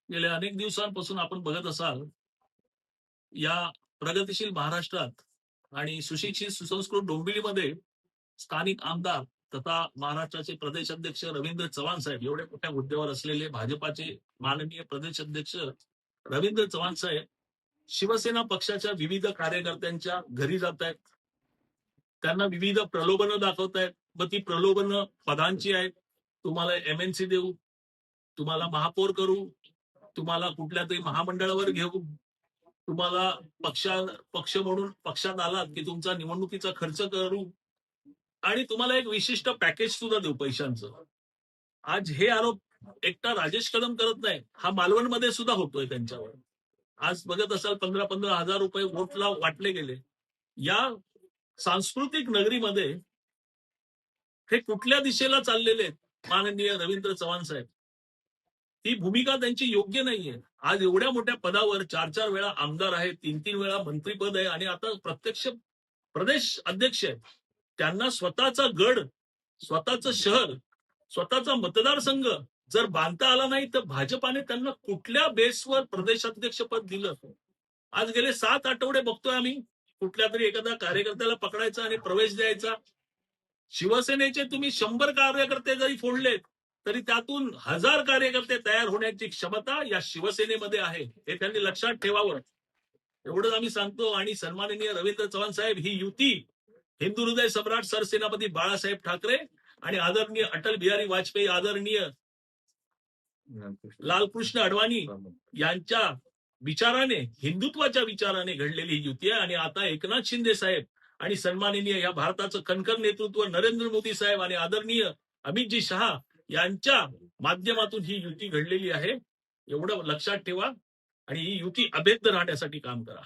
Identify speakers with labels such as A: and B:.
A: गेल्या अनेक दिवसांपासून आपण बघत असाल, या प्रगतीशील महाराष्ट्रात आणि सुशिक्षित सुसंस्कृत डोंबिवलीमध्ये स्थानिक आमदार तथा महाराष्ट्राचे प्रदेश अध्यक्ष रवींद्र चव्हाण साहेब एवढे मोठ्या हुद्द्यावर असलेले भाजपाचे माननीय प्रदेश अध्यक्ष रवींद्र चव्हाण साहेब शिवसेना पक्षाच्या विविध कार्यकर्त्यांच्या घरी जात आहेत. त्यांना विविध प्रलोभनं दाखवतायत. मग ती प्रलोभनं पदांची आहेत. तुम्हाला एमएनसी देऊ, तुम्हाला महापौर करू, तुम्हाला कुठल्या तरी महामंडळावर घेऊ, तुम्हाला पक्ष म्हणून पक्षात आलात की तुमचा निवडणुकीचा खर्च करू आणि तुम्हाला एक विशिष्ट पॅकेज सुद्धा देऊ पैशांचं. आज हे आरोप एकटा राजेश कदम करत नाही, हा मालवणमध्ये सुद्धा होतोय त्यांच्यावर. आज बघत असाल 15-15 हजार रुपये वोटला वाटले गेले. या सांस्कृतिक नगरीमध्ये हे कुठल्या दिशेला चाललेले आहेत माननीय रवींद्र चव्हाण साहेब? ती भूमिका त्यांची योग्य नाहीये. आज एवढ्या मोठ्या पदावर 4-4 वेळा आमदार आहेत, 3-3 वेळा मंत्रीपद आहे आणि आता प्रत्यक्ष प्रदेश अध्यक्ष आहेत. त्यांना स्वतःचा गड, स्वतःचं शहर, स्वतःचा मतदारसंघ जर बांधता आला नाही तर भाजपाने त्यांना कुठल्या बेसवर प्रदेशाध्यक्षपद दिलं? आज गेले 7 आठवडे बघतोय आम्ही, कुठल्या तरी एखाद्या कार्यकर्त्याला पकडायचा आणि प्रवेश द्यायचा. शिवसेनेचे तुम्ही 100 कार्यकर्ते जरी फोडलेत तरी त्यातून 1000 कार्यकर्ते तयार होण्याची क्षमता या शिवसेनेमध्ये आहे, हे त्यांनी लक्षात ठेवावं. एवढंच आम्ही सांगतो. आणि सन्माननीय रवींद्र चव्हाण साहेब, ही युती हिंदू हृदय सम्राट सरसेनापती बाळासाहेब ठाकरे आणि आदरणीय अटल बिहारी वाजपेयी, आदरणीय लालकृष्ण अडवाणी यांच्या विचाराने, हिंदुत्वाच्या विचाराने घडलेली ही युती आहे. आणि आता एकनाथ शिंदे साहेब आणि सन्माननीय या भारताचं कणखर नेतृत्व नरेंद्र मोदी साहेब आणि आदरणीय अमितजी शहा यांच्या माध्यमातून ही युती घडलेली आहे. एवढं लक्षात ठेवा आणि ही युती अभेद्य राहण्यासाठी काम करा.